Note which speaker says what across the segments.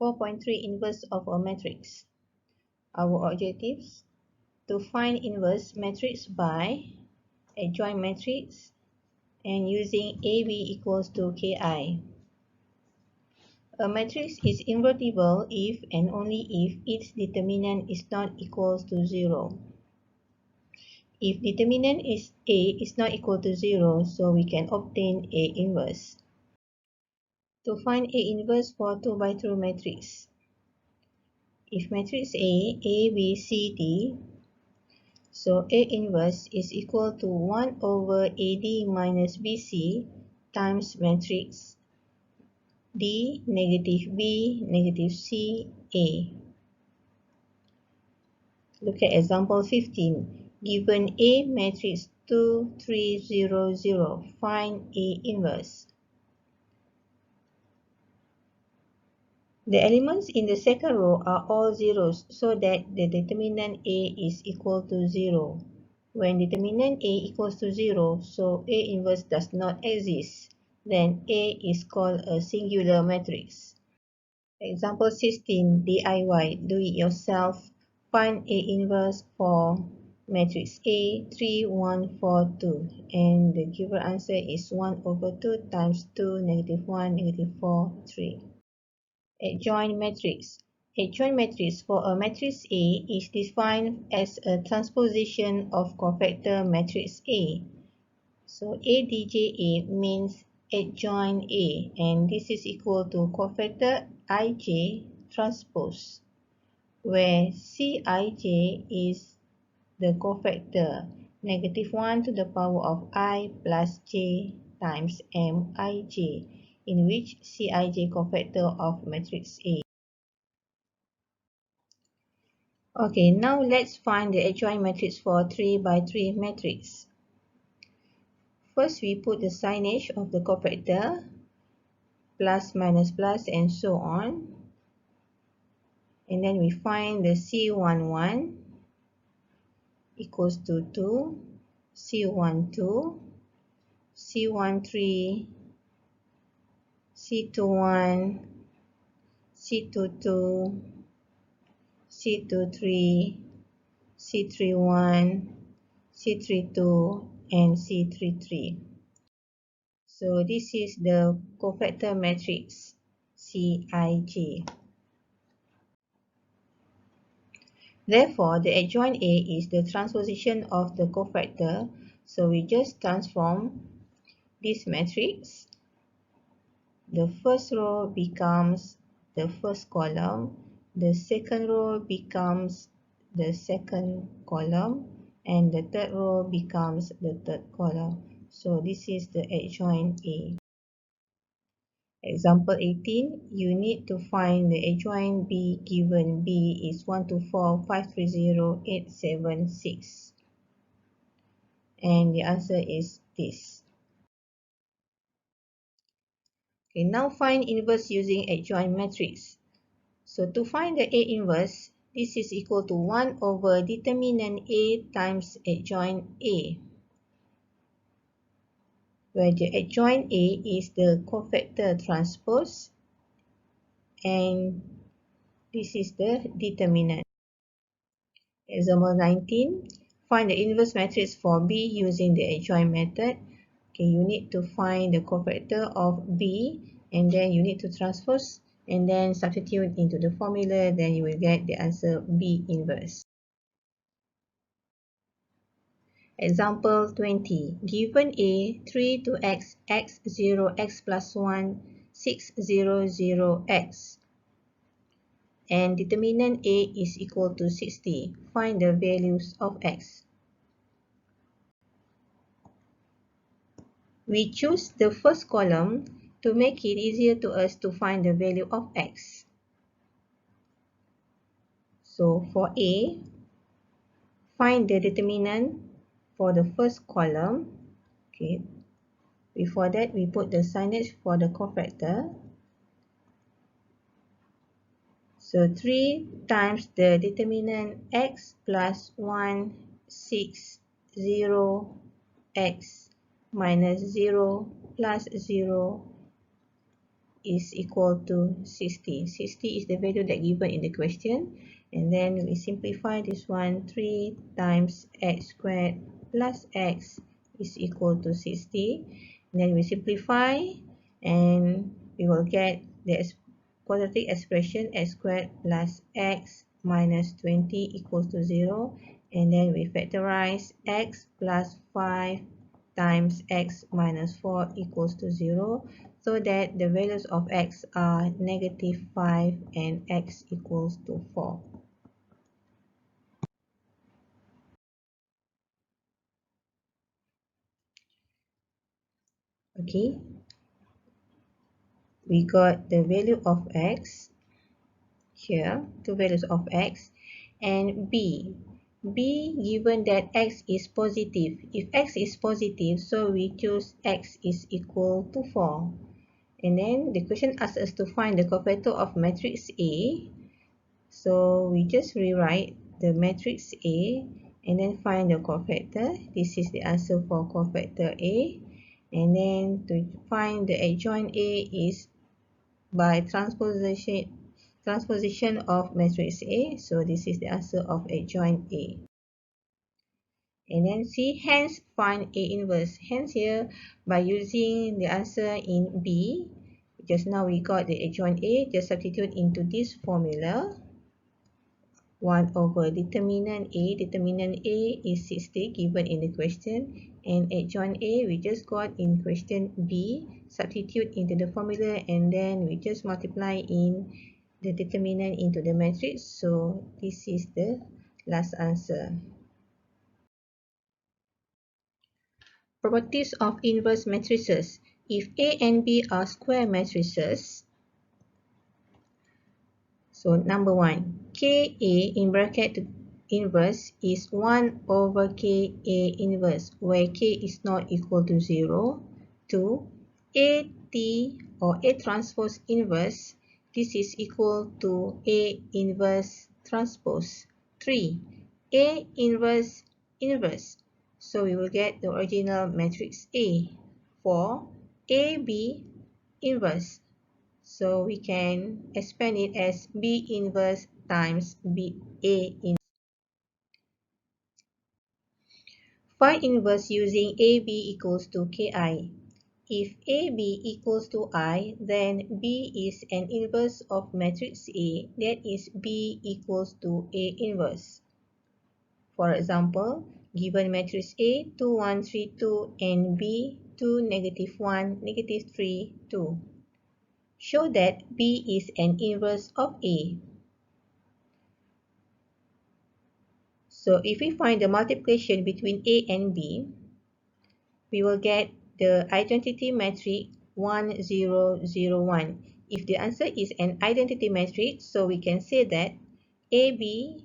Speaker 1: 4.3 Inverse of a matrix. Our objectives: to find inverse matrix by adjoint matrix and using AB equals to KI. A matrix is invertible if and only if its determinant is not equal to 0. If determinant is A is not equal to 0, so we can obtain A inverse. To find A inverse for 2 by 2 matrix. If matrix A, B, C, D, so A inverse is equal to 1 over AD minus BC times matrix D, negative B, negative C, A. Look at example 15. Given A matrix 2, 3, 0, 0, find A inverse. The elements in the second row are all zeros so that the determinant A is equal to 0. When determinant A equals to 0, so A inverse does not exist, then A is called a singular matrix. Example 16, DIY, do it yourself. Find A inverse for matrix A, 3, 1, 4, 2. And the given answer is 1 over 2 times 2, negative 1, negative 4, 3. Adjoint matrix. Adjoint matrix for a matrix A is defined as a transposition of cofactor matrix A. So ADJA means adjoint A, and this is equal to cofactor IJ transpose, where Cij is the cofactor negative 1 to the power of I plus j times Mij, in which Cij cofactor of matrix A. Okay, now let's find the adjoint matrix for 3 by 3 matrix. First, we put the signage of the cofactor, plus, minus, plus, and so on. And then we find the C11 equals to 2, C12, C13, C21, C22, C23, C31, C32, and C33. So this is the cofactor matrix Cij. Therefore, the adjoint A is the transposition of the cofactor. So we just transform this matrix. The first row becomes the first column. The second row becomes the second column. And the third row becomes the third column. So this is the adjoint A. Example 18, you need to find the adjoint B given B is 124,530,876. And the answer is this. Okay, now find inverse using adjoint matrix. So to find the A inverse, this is equal to 1 over determinant A times adjoint A, where the adjoint A is the cofactor transpose and this is the determinant. Example 19, find the inverse matrix for B using the adjoint method. Okay, you need to find the cofactor of B and then you need to transpose and then substitute into the formula, then you will get the answer B inverse. Example 20, given A 3 to x, x 0, x plus 1, 6, 0, 0, x. And determinant A is equal to 60. Find the values of x. We choose the first column to make it easier to us to find the value of x. So for A, find the determinant for the first column. Okay. Before that, we put the signage for the cofactor. So 3 times the determinant x plus 1, 6, 0, x minus 0 plus 0 is equal to 60. 60 is the value that given in the question. And then we simplify this one. 3 times x squared plus x is equal to 60. And then we simplify and we will get the quadratic expression x squared plus x minus 20 equals to 0. And then we factorize x plus 5 times x minus 4 equals to 0, so that the values of x are negative 5 and x equals to 4. Okay, we got the value of x here, two values of x, and b. B given that x is positive. If x is positive, so we choose x is equal to 4. And then the question asks us to find the cofactor of matrix A. So we just rewrite the matrix A and then find the cofactor. This is the answer for cofactor A. And then to find the adjoint A is by transposition of matrix A. So this is the answer of adjoint A. And then C, hence find A inverse. Hence here, by using the answer in B, just now we got the adjoint A, just substitute into this formula. 1 over determinant A. Determinant A is 60 given in the question. And adjoint A we just got in question B. Substitute into the formula and then we just multiply in the determinant into the matrix. So this is the last answer. Properties of inverse matrices. If A and B are square matrices, so number 1, Ka in bracket inverse is 1 over Ka inverse, where K is not equal to 0. 2, At or A transpose inverse, this is equal to A inverse transpose. 3, A inverse inverse, so we will get the original matrix A. 4, AB inverse, so we can expand it as B inverse times A inverse. Find inverse using AB equals to Ki. If AB equals to I, then B is an inverse of matrix A, that is B equals to A inverse. For example, given matrix A 2, 1, 3, 2 and B 2, negative 1, negative 3, 2. Show that B is an inverse of A. So if we find the multiplication between A and B, we will get the identity matrix 1, 0, 0, 1. If the answer is an identity matrix, so we can say that B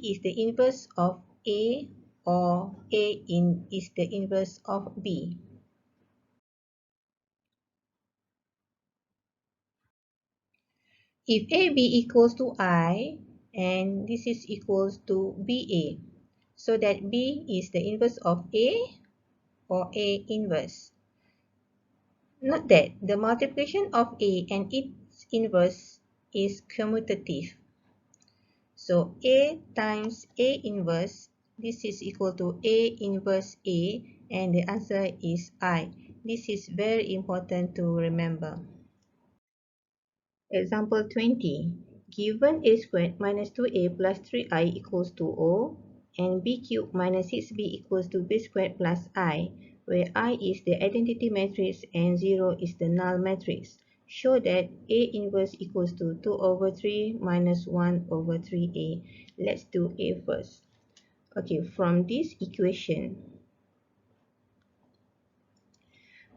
Speaker 1: is the inverse of A, or is the inverse of B. If AB equals to I, and this is equals to BA, so that B is the inverse of A or A inverse. Note that the multiplication of A and its inverse is commutative. So A times A inverse, this is equal to A inverse A, and the answer is I. This is very important to remember. Example 20. Given A squared minus 2A plus 3I equals to O, and B cubed minus 6B equals to B squared plus I, where I is the identity matrix and 0 is the null matrix. Show that A inverse equals to 2 over 3 minus 1 over 3A. Let's do A first. Okay, from this equation,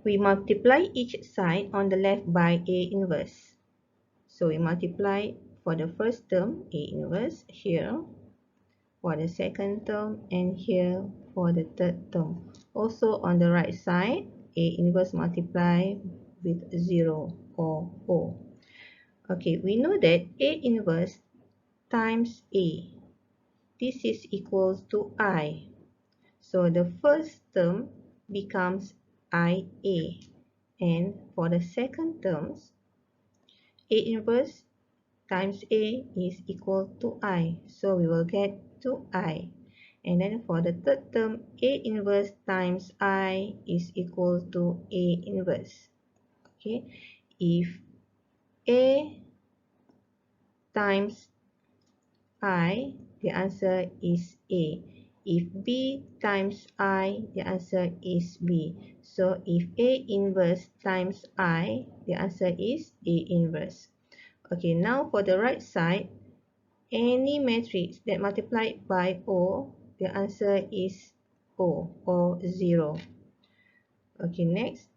Speaker 1: we multiply each side on the left by A inverse. So we multiply for the first term A inverse here, for the second term, and here for the third term. Also on the right side, A inverse multiply with 0 or O. Okay, we know that A inverse times A, this is equals to I. So the first term becomes IA, And for the second terms, A inverse times A is equal to I. So we will get 2I. And then for the third term, A inverse times I is equal to A inverse. Okay, if A times I, the answer is A. If B times I, the answer is B. So if A inverse times I, the answer is A inverse. Okay, now for the right side, any matrix that multiplied by O, the answer is O or 0. Okay, next,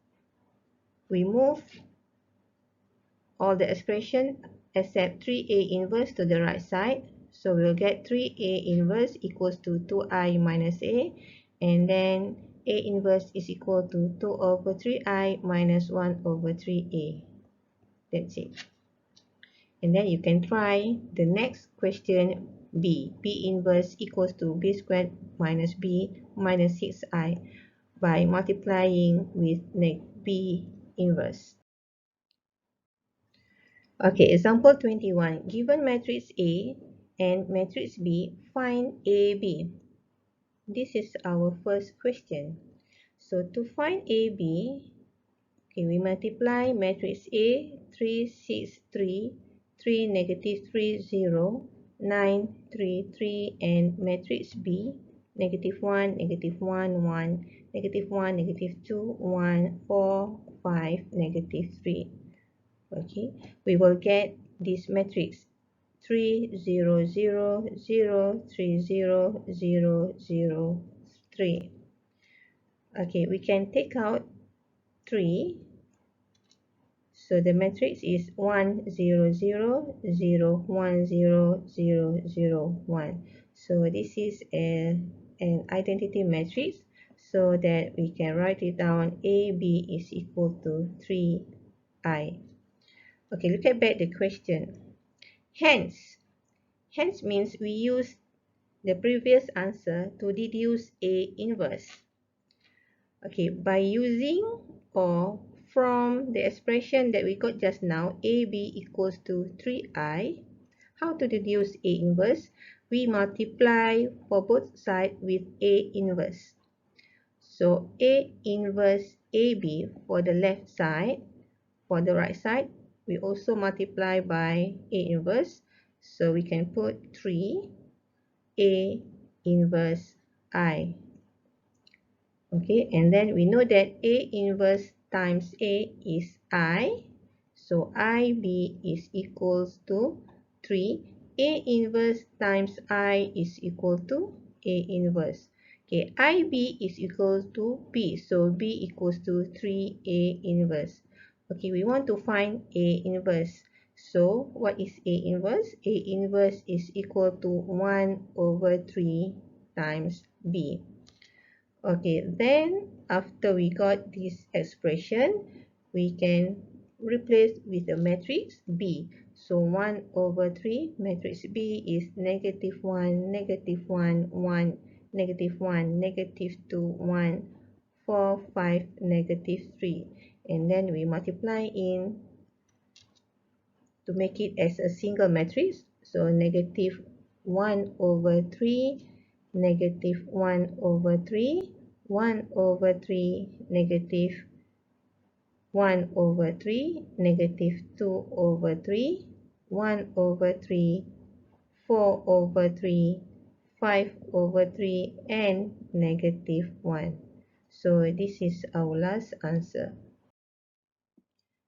Speaker 1: we move all the expression except 3A inverse to the right side. So we'll get 3A inverse equals to 2I minus A. And then A inverse is equal to 2 over 3I minus 1 over 3A. That's it. And then you can try the next question B. B inverse equals to B squared minus B minus 6I by multiplying with B inverse. Okay, example 21. Given matrix A and matrix B, find AB. This is our first question. So to find AB, okay, we multiply matrix A 3, 6, 3, 3, negative 3, 0, 9, 3, 3, and matrix B, negative 1, negative 1, 1, negative 1, negative 2, 1, 4, 5, negative 3. Okay, we will get this matrix 3, 0, 0, 0, 3, 0, 0, 0, 3. Okay, we can take out 3. So the matrix is 1, 0, 0, 0, 1, 0, 0, 0, 1. So this is an identity matrix, so that we can write it down AB is equal to 3I. Okay, look at back the question. Hence means we use the previous answer to deduce A inverse. Okay, by using or from the expression that we got just now, AB equals to 3I, how to deduce A inverse? We multiply for both sides with A inverse. So A inverse AB for the left side. For the right side, we also multiply by A inverse. So we can put 3 A inverse I. Okay, and then we know that A inverse times A is I. So IB is equals to 3. A inverse times I is equal to A inverse. Okay, IB is equal to B. So B equals to 3A inverse. Okay, we want to find A inverse. So what is A inverse? A inverse is equal to 1 over 3 times B. Okay, then after we got this expression, we can replace with the matrix B. So 1 over 3, matrix B is negative 1, negative 1, 1, negative 1, negative 2, 1, 4, 5, negative 3. And then we multiply in to make it as a single matrix. So negative 1 over 3, negative 1 over 3, 1 over 3, negative 1 over 3, negative 2 over 3, 1 over 3, 4 over 3, 5 over 3, and negative 1. So this is our last answer.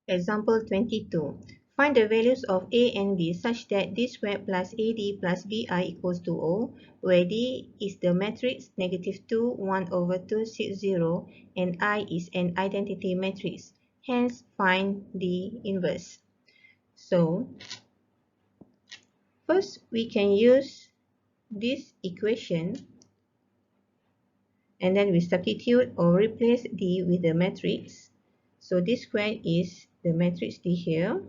Speaker 1: Example 22. Find the values of A and B such that D squared plus AD plus BI equals to O, where D is the matrix negative 2, 1 over 2, 6, 0, and I is an identity matrix. Hence, find the inverse. So, first we can use this equation, and then we substitute or replace D with the matrix. So, D squared is the matrix D here,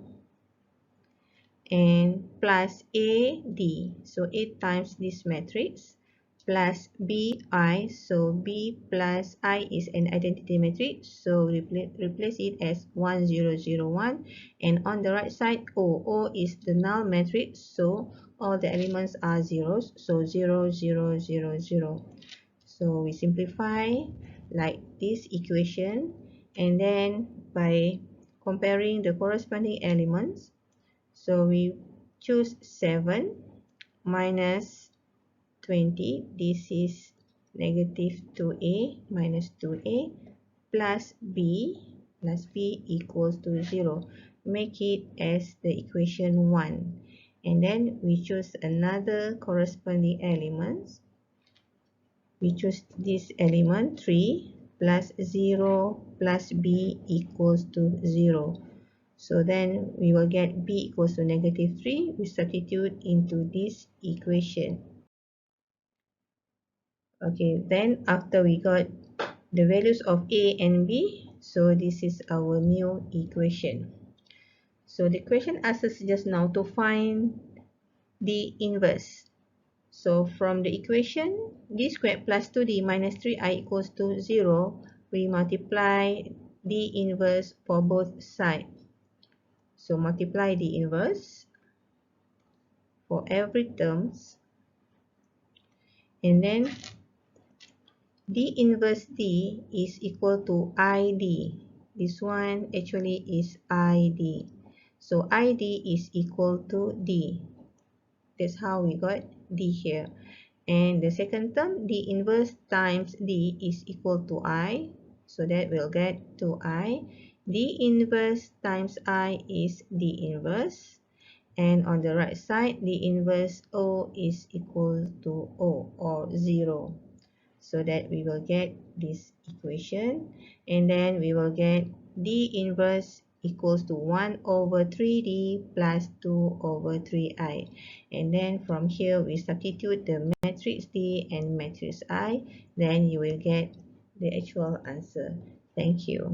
Speaker 1: and plus AD, so 8 times this matrix, plus bi, so b plus I is an identity matrix, so replace it as 1 0 0 1, and on the right side o is the null matrix, so all the elements are zeros, so 0 0 0 0. So we simplify like this equation, and then by comparing the corresponding elements, so we choose 7 minus 20, this is negative 2a minus 2a plus b equals to 0. Make it as the equation 1. And then we choose another corresponding elements. We choose this element 3 plus 0 plus b equals to 0. So then we will get b equals to negative 3. We substitute into this equation. Okay, then after we got the values of a and b, so this is our new equation. So the question asks us just now to find the inverse. So from the equation d squared plus 2d minus 3i equals to 0, we multiply the inverse for both sides. So multiply the inverse for every terms, and then d inverse d is equal to id. This one actually is id. So id is equal to d. That's how we got d here. And the second term, d inverse times d is equal to I. So that we'll get 2i. d inverse times I is d inverse. And on the right side, d inverse O is equal to O, or 0. So that we will get this equation. And then we will get d inverse equals to 1 over 3d plus 2 over 3i. And then from here, we substitute the matrix D and matrix I. Then you will get the actual answer. Thank you.